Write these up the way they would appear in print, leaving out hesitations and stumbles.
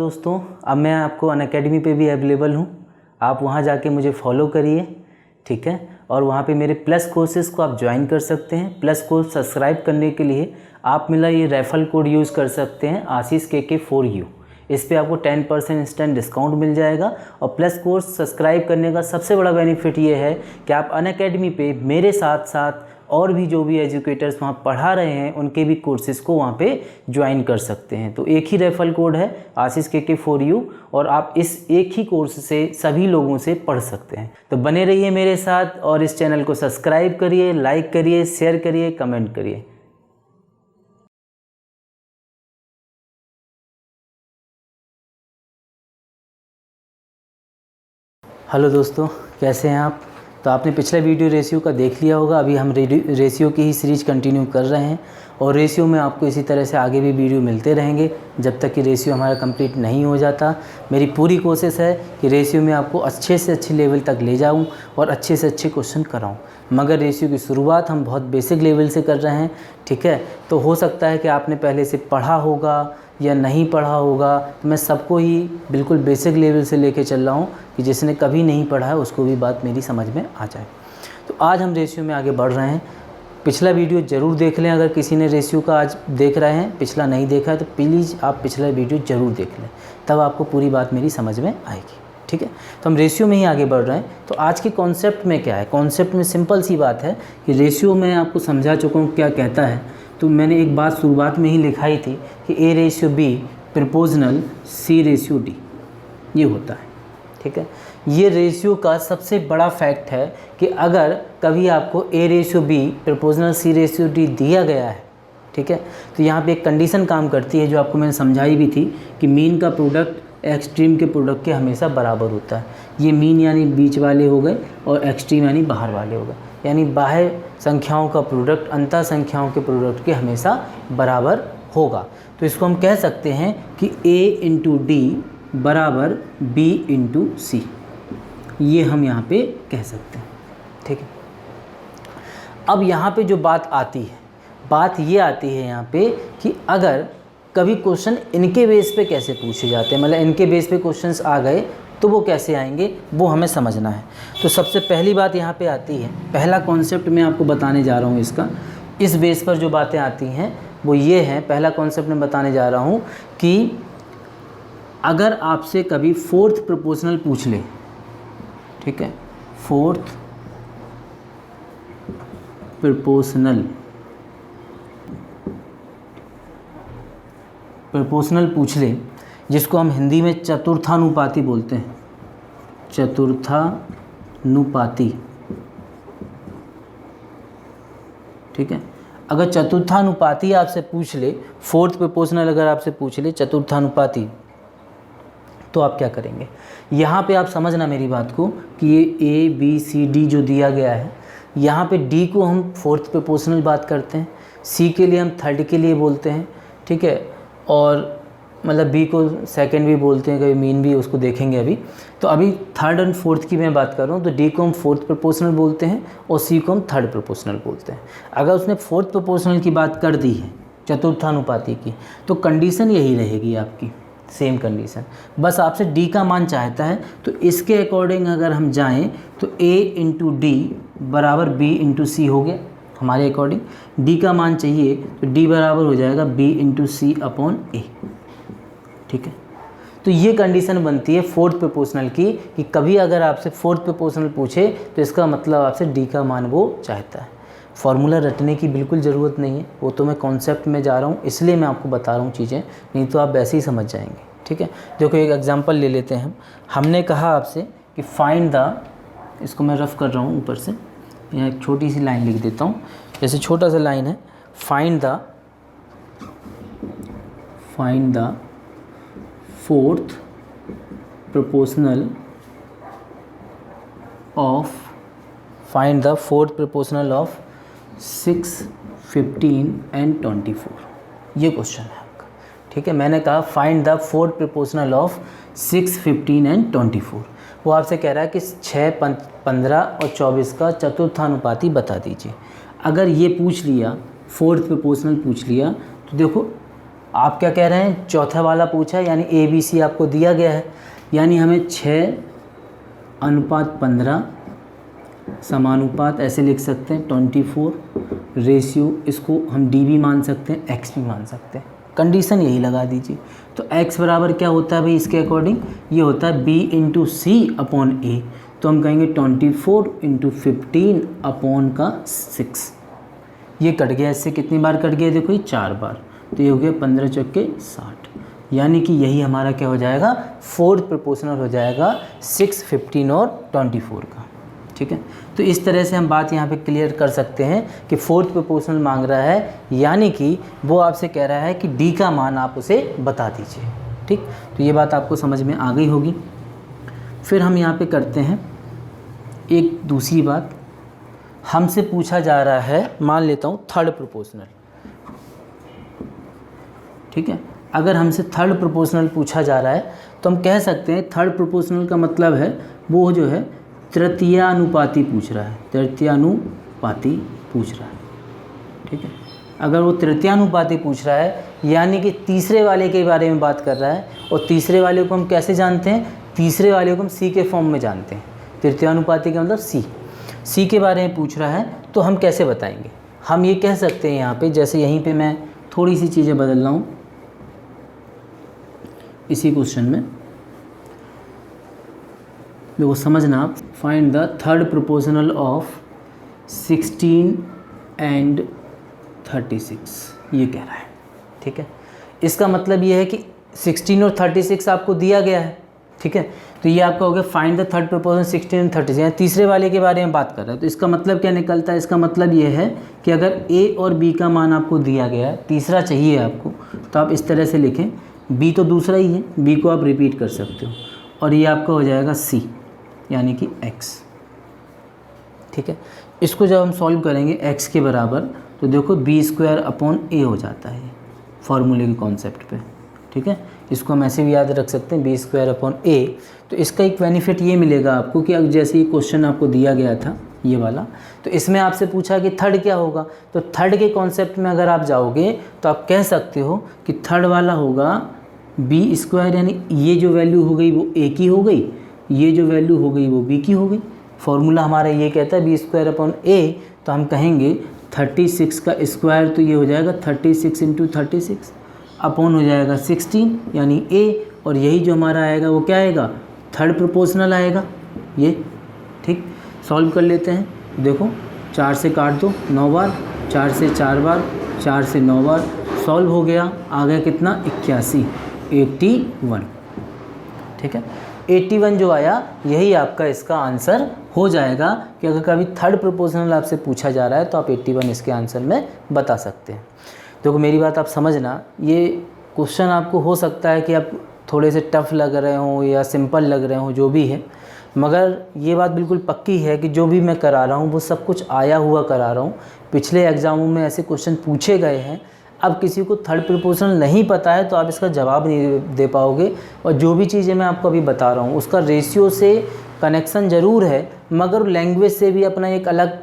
दोस्तों, अब मैं आपको अनअकैडमी पे भी अवेलेबल हूँ। आप वहाँ जाके मुझे फॉलो करिए, ठीक है। और वहाँ पे मेरे प्लस कोर्सेज़ को आप ज्वाइन कर सकते हैं। प्लस कोर्स सब्सक्राइब करने के लिए आप मेरा ये रेफरल कोड यूज़ कर सकते हैं, आशीष KK4U। इस पे आपको 10% इंस्टेंट डिस्काउंट मिल जाएगा। और प्लस कोर्स सब्सक्राइब करने का सबसे बड़ा बेनिफिट ये है कि आप अनअकैडमी पे मेरे साथ साथ और भी जो भी एजुकेटर्स वहाँ पढ़ा रहे हैं उनके भी कोर्सेज़ को वहाँ पे ज्वाइन कर सकते हैं। तो एक ही रेफरल कोड है आशीष KK4U और आप इस एक ही कोर्स से सभी लोगों से पढ़ सकते हैं। तो बने रहिए मेरे साथ और इस चैनल को सब्सक्राइब करिए, लाइक करिए, शेयर करिए, कमेंट करिए। हेलो दोस्तों, कैसे हैं आप? तो आपने पिछला वीडियो रेशियो का देख लिया होगा। अभी हम रेशियो की ही सीरीज कंटिन्यू कर रहे हैं और रेशियो में आपको इसी तरह से आगे भी वीडियो मिलते रहेंगे जब तक कि रेशियो हमारा कंप्लीट नहीं हो जाता। मेरी पूरी कोशिश है कि रेशियो में आपको अच्छे से अच्छे लेवल तक ले जाऊं और अच्छे से अच्छे क्वेश्चन कराऊं। मगर रेशियो की शुरुआत हम बहुत बेसिक लेवल से कर रहे हैं, ठीक है। तो हो सकता है कि आपने पहले से पढ़ा होगा या नहीं पढ़ा होगा, तो मैं सबको ही बिल्कुल बेसिक लेवल से लेके चल रहा हूँ कि जिसने कभी नहीं पढ़ा है उसको भी बात मेरी समझ में आ जाए। तो आज हम रेशियो में आगे बढ़ रहे हैं। पिछला वीडियो ज़रूर देख लें। अगर किसी ने रेशियो का आज देख रहे हैं, पिछला नहीं देखा है, तो प्लीज़ आप पिछला वीडियो ज़रूर देख लें, तब आपको पूरी बात मेरी समझ में आएगी, ठीक है। तो हम रेशियो में ही आगे बढ़ रहे हैं। तो आज के कॉन्सेप्ट में क्या है? कॉन्सेप्ट में सिंपल सी बात है कि रेशियो मैं आपको समझा चुका हूँ क्या कहता है। तो मैंने एक बात शुरुआत में ही लिखाई थी कि A/B प्रोपोर्शनल C/D ये होता है, ठीक है। ये रेशियो का सबसे बड़ा फैक्ट है कि अगर कभी आपको A/B प्रोपोर्शनल C/D दिया गया है, ठीक है, तो यहाँ पे एक कंडीशन काम करती है जो आपको मैंने समझाई भी थी कि मीन का प्रोडक्ट एक्सट्रीम के प्रोडक्ट के हमेशा बराबर होता है। ये मीन यानी बीच वाले हो गए और एक्सट्रीम यानी बाहर वाले हो गए, यानी बाह्य संख्याओं का प्रोडक्ट अंतः संख्याओं के प्रोडक्ट के हमेशा बराबर होगा। तो इसको हम कह सकते हैं कि A/D बराबर B/C, ये हम यहाँ पे कह सकते हैं, ठीक है। अब यहाँ पे जो बात आती है, बात ये आती है यहाँ पे कि अगर कभी क्वेश्चन इनके बेस पे कैसे पूछे जाते हैं, मतलब इनके बेस पे क्वेश्चंस आ गए तो वो कैसे आएंगे, वो हमें समझना है। तो सबसे पहली बात यहाँ पे आती है, पहला कॉन्सेप्ट मैं आपको बताने जा रहा हूँ इसका। इस बेस पर जो बातें आती हैं वो ये है, पहला कॉन्सेप्ट मैं बताने जा रहा हूँ कि अगर आपसे कभी फोर्थ प्रोपोर्शनल पूछ ले, ठीक है, फोर्थ प्रोपोर्शनल पूछ ले, जिसको हम हिंदी में चतुर्थानुपाती बोलते हैं, चतुर्थानुपाती, ठीक है। अगर चतुर्थानुपाती आपसे पूछ ले, फोर्थ प्रोपोर्शनल अगर आपसे पूछ ले चतुर्थानुपाती, तो आप क्या करेंगे? यहाँ पे आप समझना मेरी बात को कि ये A/B/C/D जो दिया गया है, यहाँ पे D को हम फोर्थ प्रोपोर्शनल बात करते हैं, C के लिए हम थर्ड के लिए बोलते हैं, ठीक है, और मतलब B को सेकंड भी बोलते हैं, कभी मीन भी, उसको देखेंगे अभी। तो अभी थर्ड एंड फोर्थ की मैं बात कर रहा हूँ। तो D को हम फोर्थ प्रोपोर्शनल बोलते हैं और C को हम थर्ड प्रोपोर्शनल बोलते हैं। अगर उसने फोर्थ प्रोपोर्शनल की बात कर दी है चतुर्थानुपाती की, तो कंडीशन यही रहेगी आपकी, सेम कंडीशन। बस आपसे D का मान चाहता है, तो इसके अकॉर्डिंग अगर हम जाएं तो A/D बराबर B/C हो गया हमारे अकॉर्डिंग। D का मान चाहिए तो D बराबर हो जाएगा B/C/A, ठीक है। तो ये कंडीशन बनती है फोर्थ प्रोपोर्शनल की कि कभी अगर आपसे फोर्थ प्रोपोर्शनल पूछे तो इसका मतलब आपसे D का मान वो चाहता है। फार्मूला रटने की बिल्कुल ज़रूरत नहीं है, वो तो मैं कॉन्सेप्ट में जा रहा हूँ इसलिए मैं आपको बता रहा हूँ चीज़ें, नहीं तो आप वैसे ही समझ जाएंगे, ठीक है। देखो एक एग्जांपल ले लेते हैं हम। हमने कहा आपसे कि फाइंड द, इसको मैं रफ कर रहा हूँ ऊपर से, यहाँ एक छोटी सी लाइन लिख देता हूँ, जैसे छोटा सा लाइन है, find the fourth proportional of 6, 15 and 24, ये क्वेश्चन है आपका, ठीक है। मैंने कहा find the fourth proportional of 6, 15 and 24। वो आपसे कह रहा है कि 6, 15 और 24 का चतुर्थानुपाती बता दीजिए। अगर ये पूछ लिया, फोर्थ प्रोपोर्शनल पूछ लिया, तो देखो आप क्या कह रहे हैं, चौथा वाला पूछा है, यानी ABC आपको दिया गया है, यानी हमें 6:15 समानुपात ऐसे लिख सकते हैं 24 रेशियो, इसको हम D भी मान सकते हैं, X भी मान सकते हैं, कंडीशन यही लगा दीजिए। तो X बराबर क्या होता है भाई, इसके अकॉर्डिंग ये होता है B इंटू C/A, तो हम कहेंगे 24 इंटू 15/6। ये कट गया, इससे कितनी बार कट गया, देखो ये 4 बार, तो ये हो गया 15 चौके 60, यानी कि यही हमारा क्या हो जाएगा, फोर्थ प्रोपोर्शनल हो जाएगा 6, 15 और 24 का। ठीक है, तो इस तरह से हम बात यहाँ पे क्लियर कर सकते हैं कि फोर्थ प्रोपोर्शनल मांग रहा है, यानी कि वो आपसे कह रहा है कि D का मान आप उसे बता दीजिए। ठीक, तो ये बात आपको समझ में आ गई होगी। फिर हम यहाँ पे करते हैं एक दूसरी बात, हमसे पूछा जा रहा है, मान लेता हूँ थर्ड प्रोपोर्शनल। ठीक है, अगर हमसे थर्ड प्रोपोर्शनल पूछा जा रहा है तो हम कह सकते हैं थर्ड प्रोपोर्शनल का मतलब है वो जो है तृतीयानुपाती पूछ रहा है, तृतीयानुपाती पूछ रहा है। ठीक है, अगर वो तृतीयानुपाती पूछ रहा है यानी कि तीसरे वाले के बारे में बात कर रहा है, और तीसरे वाले को हम कैसे जानते हैं, तीसरे वाले को हम C के फॉर्म में जानते हैं, तृतीयानुपाती का मतलब C के बारे में पूछ रहा है, तो हम कैसे बताएंगे, हम ये कह सकते हैं यहाँ पे, जैसे यहीं पे मैं थोड़ी सी चीज़ें बदल रहा हूँ इसी क्वेश्चन में, देखो समझना आप, find the third proportional of 16 and 36, ये कह रहा है। ठीक है, इसका मतलब ये है कि 16 और 36 आपको दिया गया है। ठीक है, तो ये आपका हो गया find the third proportional 16 and 36, यानी तीसरे वाले के बारे में बात कर रहा है। तो इसका मतलब क्या निकलता है, इसका मतलब ये है कि अगर A और B का मान आपको दिया गया है, तीसरा चाहिए आपको, तो आप इस तरह से लिखें, B तो दूसरा ही है, B को आप रिपीट कर सकते हो, और ये आपका हो जाएगा C यानी कि X। ठीक है, इसको जब हम सॉल्व करेंगे X के बराबर, तो देखो B² हो जाता है फॉर्मूले के कॉन्सेप्ट पे। ठीक है, इसको हम ऐसे भी याद रख सकते हैं B²A। तो इसका एक बेनिफिट ये मिलेगा आपको कि अब जैसे ये क्वेश्चन आपको दिया गया था ये वाला, तो इसमें आपसे पूछा कि थर्ड क्या होगा, तो थर्ड के कॉन्सेप्ट में अगर आप जाओगे तो आप कह सकते हो कि थर्ड वाला होगा B², यानी ये जो वैल्यू हो गई वो A की हो गई, ये जो वैल्यू हो गई वो B की हो गई। फॉर्मूला हमारा ये कहता है B²A, तो हम कहेंगे 36 का स्क्वायर, तो ये हो जाएगा 36 इंटू 36 अपॉन हो जाएगा 16 यानी A, और यही जो हमारा आएगा वो क्या आएगा, थर्ड प्रोपोर्शनल आएगा ये। ठीक, सॉल्व कर लेते हैं, देखो 4 से काट दो 9 बार, 4 से 4 बार, 4 से 9 बार, सॉल्व हो गया, आ गया कितना 81, 81। ठीक है, 81 जो आया यही आपका इसका आंसर हो जाएगा कि अगर कभी थर्ड प्रोपोर्शनल आपसे पूछा जा रहा है तो आप 81 इसके आंसर में बता सकते हैं। देखो मेरी बात आप समझना, ये क्वेश्चन आपको हो सकता है कि आप थोड़े से टफ़ लग रहे हों या सिंपल लग रहे हों, जो भी है, मगर ये बात बिल्कुल पक्की है कि जो भी मैं करा रहा हूँ वो सब कुछ आया हुआ करा रहा हूँ। पिछले एग्ज़ामों में ऐसे क्वेश्चन पूछे गए हैं। अब किसी को थर्ड प्रोपोर्शनल नहीं पता है तो आप इसका जवाब नहीं दे पाओगे, और जो भी चीज़ें मैं आपको अभी बता रहा हूँ उसका रेशियो से कनेक्शन ज़रूर है, मगर लैंग्वेज से भी अपना एक अलग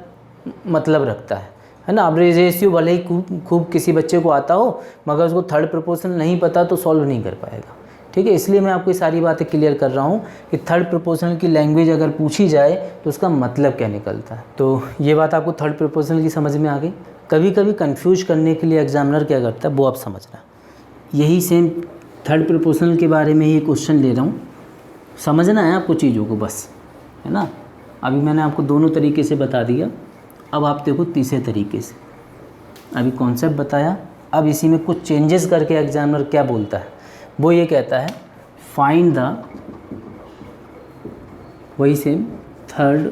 मतलब रखता है ना। अब रेशियो भले ही खूब किसी बच्चे को आता हो, मगर उसको थर्ड प्रोपोर्शनल नहीं पता तो सॉल्व नहीं कर पाएगा। ठीक है, इसलिए मैं आपको ये सारी बातें क्लियर कर रहा हूँ कि थर्ड प्रोपोर्शनल की लैंग्वेज अगर पूछी जाए तो उसका मतलब क्या निकलता है। तो ये बात आपको थर्ड प्रोपोर्शनल की समझ में आ गई। कभी कभी कंफ्यूज करने के लिए एग्जामिनर क्या करता है वो आप समझना। यही सेम थर्ड प्रोपोर्शनल के बारे में ही क्वेश्चन ले रहा हूँ, समझना है आपको चीज़ों को बस, है ना। अभी मैंने आपको दोनों तरीके से बता दिया, अब आप देखो तीसरे तरीके से। अभी कॉन्सेप्ट बताया, अब इसी में कुछ चेंजेस करके एग्जामिनर क्या बोलता है, वो ये कहता है फाइंड द, वही same third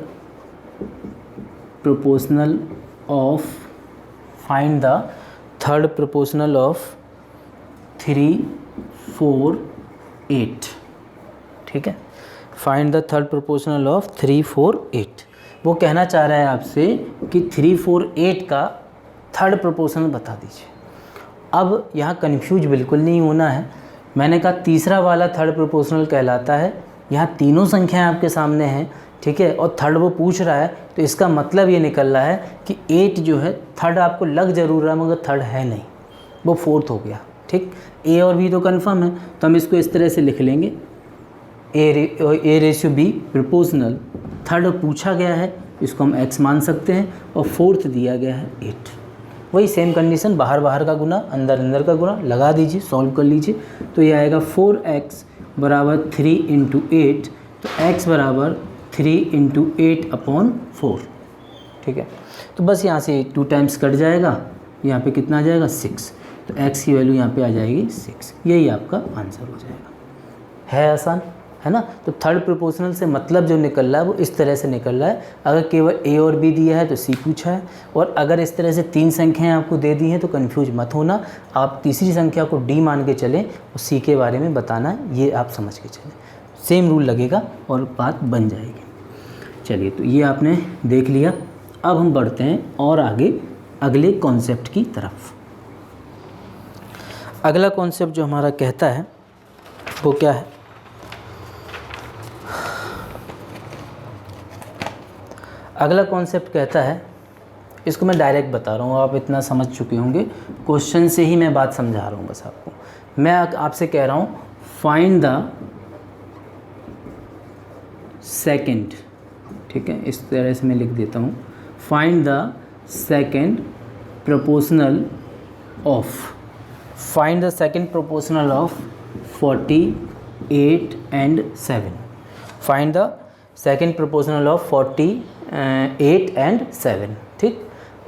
proportional of, find the third proportional of 3, 4, 8। ठीक है, find the third proportional of 3, 4, 8। वो कहना चाह रहा है आपसे कि 3, 4, 8 का थर्ड प्रोपोर्शनल बता दीजिए। अब यहाँ कन्फ्यूज बिल्कुल नहीं होना है। मैंने कहा तीसरा वाला थर्ड प्रोपोर्शनल कहलाता है, यहाँ तीनों संख्याएं आपके सामने हैं, ठीक है, और थर्ड वो पूछ रहा है, तो इसका मतलब ये निकल रहा है कि 8 जो है थर्ड आपको लग जरूर रहा है मगर थर्ड है नहीं, वो फोर्थ हो गया। ठीक, ए और बी तो कन्फर्म है, तो हम इसको इस तरह से लिख लेंगे, A ratio B proportional, third पूछा गया है इसको हम x मान सकते हैं, और फोर्थ दिया गया है 8। वही सेम कंडीशन, बाहर बाहर का गुना अंदर अंदर का गुना लगा दीजिए, सॉल्व कर लीजिए, तो ये आएगा 4x बराबर 3 इंटू 8, तो x बराबर 3 इंटू 8/4। ठीक है, तो बस यहाँ से 2 टाइम्स कट जाएगा, यहाँ पे कितना आ जाएगा 6, तो x की वैल्यू यहाँ पे आ जाएगी 6। यही आपका आंसर हो जाएगा। है आसान, है ना। तो थर्ड प्रोपोर्शनल से मतलब जो निकल रहा है वो इस तरह से निकल रहा है। अगर केवल a और b दिया है तो c पूछा है, और अगर इस तरह से 3 संख्याएं आपको दे दी हैं तो कंफ्यूज मत होना, आप तीसरी संख्या को d मान के चलें और c के बारे में बताना है, ये आप समझ के चलें, सेम रूल लगेगा और बात बन जाएगी। चलिए, तो ये आपने देख लिया। अब हम बढ़ते हैं और आगे अगले कॉन्सेप्ट की तरफ। अगला कॉन्सेप्ट जो हमारा कहता है वो क्या है, अगला कॉन्सेप्ट कहता है, इसको मैं डायरेक्ट बता रहा हूँ, आप इतना समझ चुके होंगे, क्वेश्चन से ही मैं बात समझा रहा हूँ बस आपको। मैं आपसे कह रहा हूँ फाइंड द सेकंड, ठीक है, इस तरह से मैं लिख देता हूँ, find the second proportional of, find the second proportional of 48 and 7, find the second proportional of 48 and 7। ठीक,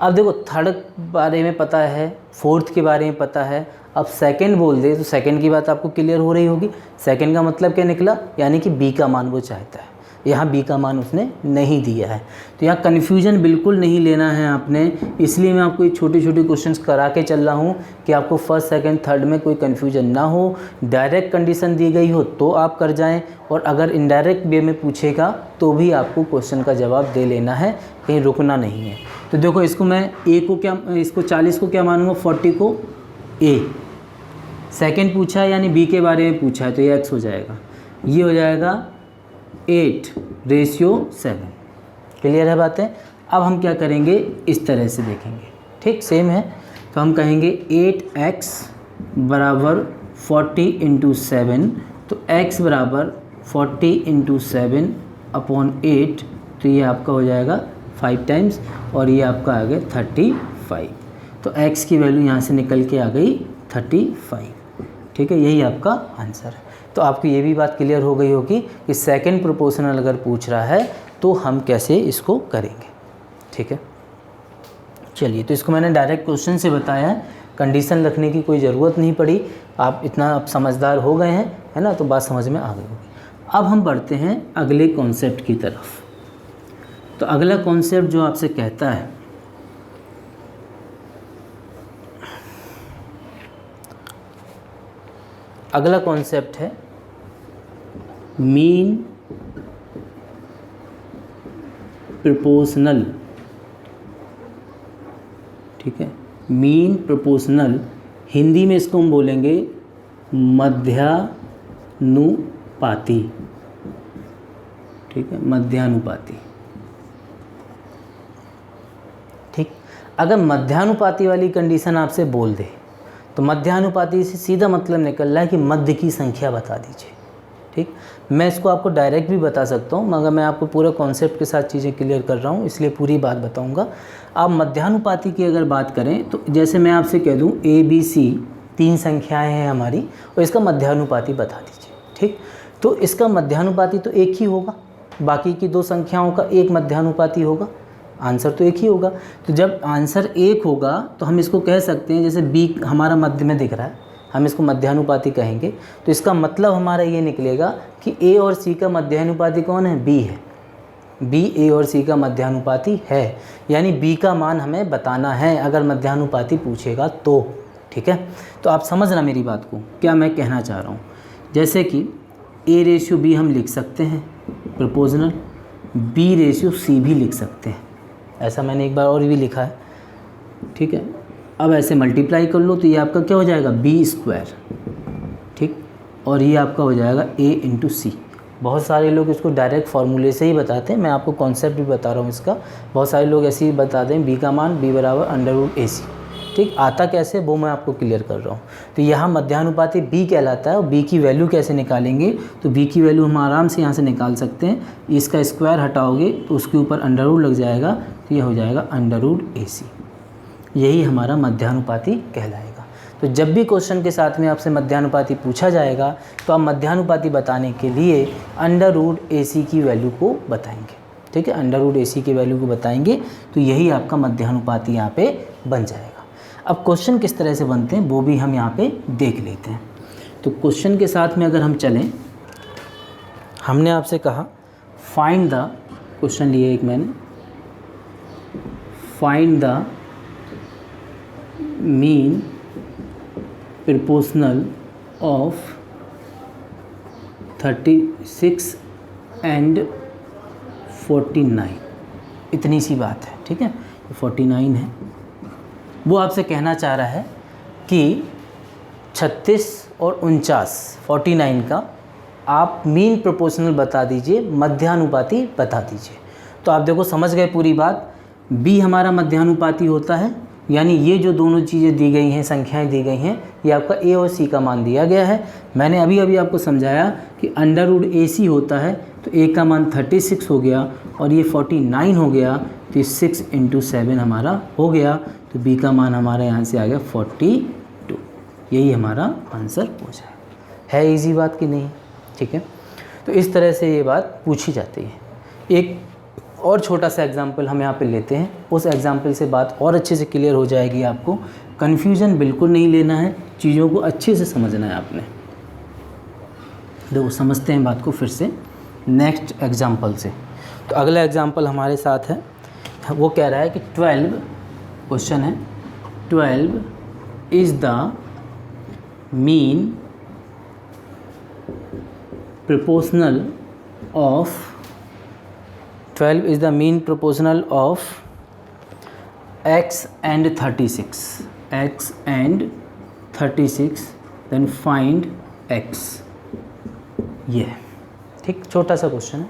अब देखो थर्ड बारे में पता है, फोर्थ के बारे में पता है, अब सेकंड बोल दे तो सेकंड की बात आपको क्लियर हो रही होगी। सेकंड का मतलब क्या निकला, यानी कि बी का मान वो चाहता है, यहाँ बी का मान उसने नहीं दिया है। तो यहाँ कन्फ्यूजन बिल्कुल नहीं लेना है आपने, इसलिए मैं आपको ये छोटे छोटे क्वेश्चंस करा के चल रहा हूँ कि आपको फर्स्ट सेकंड थर्ड में कोई कन्फ्यूजन ना हो। डायरेक्ट कंडीशन दी गई हो तो आप कर जाएं, और अगर इनडायरेक्ट वे में पूछेगा तो भी आपको क्वेश्चन का जवाब दे लेना है, कहीं रुकना नहीं है। तो देखो, इसको मैं ए को क्या, इसको 40 को क्या मानूंगा, 40 को ए, सेकेंड पूछा है यानी बी के बारे में पूछा है तो ये एक्स हो जाएगा, ये हो जाएगा 8:7। क्लियर है बातें। अब हम क्या करेंगे, इस तरह से देखेंगे, ठीक, सेम है, तो हम कहेंगे 8x बराबर 40 इंटू 7, तो x बराबर 40 इंटू 7/8, तो ये आपका हो जाएगा 5 टाइम्स, और ये आपका आ गया 35। तो x की वैल्यू यहाँ से निकल के आ गई 35। ठीक है, यही आपका आंसर है। तो आपको ये भी बात क्लियर हो गई होगी कि सेकंड प्रोपोर्शनल अगर पूछ रहा है तो हम कैसे इसको करेंगे। ठीक है, चलिए, तो इसको मैंने डायरेक्ट क्वेश्चन से बताया है, कंडीशन रखने की कोई ज़रूरत नहीं पड़ी, आप इतना अब समझदार हो गए हैं, है ना, तो बात समझ में आ गई होगी। अब हम बढ़ते हैं अगले कॉन्सेप्ट की तरफ। तो अगला कॉन्सेप्ट जो आपसे कहता है, अगला कॉन्सेप्ट है मीन प्रोपोर्शनल। ठीक है, मीन प्रोपोर्शनल, हिंदी में इसको हम बोलेंगे मध्यानुपाती। ठीक है, मध्यानुपाती। ठीक, अगर मध्यानुपाती वाली कंडीशन आपसे बोल दे तो मध्यानुपाती से सीधा मतलब निकल रहा है कि मध्य की संख्या बता दीजिए। ठीक, मैं इसको आपको डायरेक्ट भी बता सकता हूँ, मगर मैं आपको पूरा कॉन्सेप्ट के साथ चीज़ें क्लियर कर रहा हूँ, इसलिए पूरी बात बताऊँगा। आप मध्यानुपाती की अगर बात करें तो जैसे मैं आपसे कह दूँ ABC 3 संख्याएं हैं हमारी, और इसका मध्यानुपाती बता दीजिए। ठीक, तो इसका मध्यानुपाती तो एक ही होगा, बाकी की 2 संख्याओं का एक मध्यानुपाती होगा, आंसर तो एक ही होगा। तो जब आंसर एक होगा तो हम इसको कह सकते हैं, जैसे B हमारा मध्य में दिख रहा है, हम इसको मध्यानुपाती कहेंगे, तो इसका मतलब हमारा ये निकलेगा कि A और C का मध्यानुपाती कौन है, B है। B A और C का मध्यानुपाती है, यानी B का मान हमें बताना है अगर मध्यानुपाती पूछेगा तो। ठीक है, तो आप समझना मेरी बात को, क्या मैं कहना चाह रहा हूँ। जैसे कि A/B हम लिख सकते हैं प्रोपोर्शनल, B/C भी लिख सकते हैं, ऐसा मैंने एक बार और भी लिखा है। ठीक है, अब ऐसे मल्टीप्लाई कर लो तो ये आपका क्या हो जाएगा, B²। ठीक, और ये आपका हो जाएगा A/C। बहुत सारे लोग इसको डायरेक्ट फार्मूले से ही बताते हैं, मैं आपको कॉन्सेप्ट भी बता रहा हूँ इसका। बहुत सारे लोग ऐसे ही बता दें, B का मान B बराबर √AC, ठीक, आता कैसे वो मैं आपको क्लियर कर रहा हूँ। तो यहाँ मध्यानुपाती b कहलाता है और b की वैल्यू कैसे निकालेंगे, तो b की वैल्यू हम आराम से यहाँ से निकाल सकते हैं। इसका स्क्वायर हटाओगे तो उसके ऊपर अंडर रूट लग जाएगा, तो ये हो जाएगा अंडर रूट AC। यही हमारा मध्यानुपाती कहलाएगा। तो जब भी क्वेश्चन के साथ में आपसे मध्यानुपाती पूछा जाएगा तो आप मध्यानुपाती बताने के लिए अंडर रूट AC की वैल्यू को बताएंगे, ठीक है, अंडर रूट AC की वैल्यू को बताएंगे, तो यही आपका मध्यानुपाती यहाँ पे बन जाएगा। अब क्वेश्चन किस तरह से बनते हैं वो भी हम यहाँ पे देख लेते हैं। तो क्वेश्चन के साथ में अगर हम चलें, हमने आपसे कहा फाइंड द, क्वेश्चन लिए एक मैंने, find the mean proportional of 36 and 49। इतनी सी बात है, ठीक है, 49 है। वो आपसे कहना चाह रहा है कि 36 और 49 का आप मीन प्रोपोर्शनल बता दीजिए, मध्यानुपाती बता दीजिए। तो आप देखो समझ गए पूरी बात। b हमारा मध्यानुपाती होता है, यानी ये जो दोनों चीज़ें दी गई हैं, संख्याएं दी गई हैं, ये आपका a और c का मान दिया गया है। मैंने अभी आपको समझाया कि अंडर रूट AC होता है, तो a का मान 36 हो गया और ये 49 हो गया, तो 6 × 7 हमारा हो गया, तो b का मान हमारा यहाँ से आ गया 42। यही हमारा आंसर हो जाए। है इजी बात कि नहीं, ठीक है। तो इस तरह से ये बात पूछी जाती है। एक और छोटा सा एग्जाम्पल हम यहाँ पे लेते हैं, उस एग्जाम्पल से बात और अच्छे से क्लियर हो जाएगी। आपको कन्फ्यूज़न बिल्कुल नहीं लेना है, चीज़ों को अच्छे से समझना है आपने। देखो समझते हैं बात को फिर से नेक्स्ट एग्जाम्पल से। तो अगला एग्जाम्पल हमारे साथ है, वो कह रहा है कि 12, क्वेश्चन है 12 is the mean proportional of 12 is the mean proportional of x and 36, x and 36, then find x। ये ठीक छोटा सा क्वेश्चन है।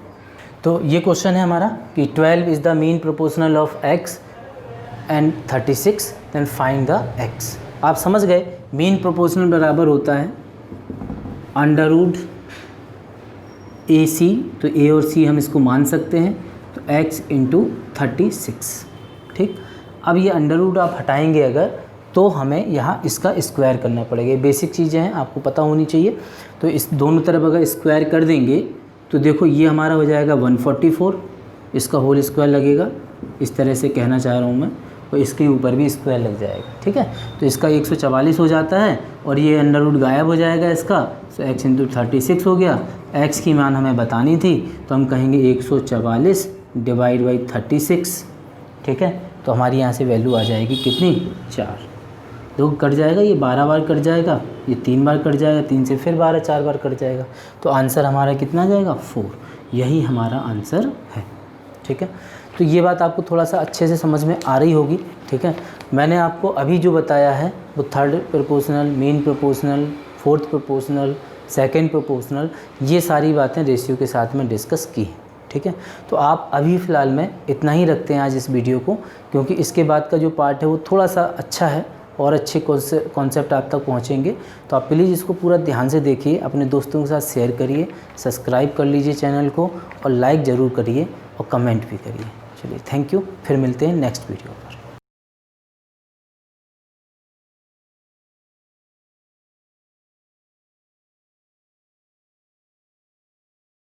तो ये क्वेश्चन है हमारा कि 12 is the mean proportional of x and 36, then find the x। आप समझ गए मीन प्रोपोर्शनल बराबर होता है अंडर रूट AC, तो a और c हम इसको मान सकते हैं, तो x × 36, ठीक। अब ये अंडर रूट आप हटाएंगे अगर, तो हमें यहाँ इसका स्क्वायर करना पड़ेगा। बेसिक चीज़ें हैं, आपको पता होनी चाहिए। तो इस दोनों तरफ अगर स्क्वायर कर देंगे तो देखो ये हमारा हो जाएगा 144, इसका होल स्क्वायर लगेगा, इस तरह से कहना चाह रहा हूँ मैं, और इसके ऊपर भी स्क्वायर लग जाएगा, ठीक है। तो इसका 144 हो जाता है और ये अंडर रूट गायब हो जाएगा इसका, तो x × 36 हो गया। x की मान हमें बतानी थी, तो हम कहेंगे 144 / 36, ठीक है। तो हमारी यहाँ से वैल्यू आ जाएगी कितनी, 4। दो कट जाएगा, ये 12 बार कट जाएगा, ये 3 बार कट जाएगा, 3 से फिर 12, 4 बार कट जाएगा, तो आंसर हमारा कितना आ जाएगा, 4। यही हमारा आंसर है, ठीक है। तो ये बात आपको थोड़ा सा अच्छे से समझ में आ रही होगी, ठीक है। मैंने आपको अभी जो बताया है वो third proportional, mean proportional, fourth proportional, second proportional, ये सारी बातें रेशियो के साथ में डिस्कस की हैं, ठीक है। तो आप अभी फ़िलहाल में इतना ही रखते हैं आज इस वीडियो को, क्योंकि इसके बाद का जो पार्ट है वो थोड़ा सा अच्छा है और अच्छे कॉन्सेप्ट आप तक पहुंचेंगे। तो आप प्लीज़ इसको पूरा ध्यान से देखिए, अपने दोस्तों के साथ शेयर करिए, सब्सक्राइब कर लीजिए चैनल को और लाइक ज़रूर करिए और कमेंट भी करिए। चलिए थैंक यू, फिर मिलते हैं नेक्स्ट वीडियो।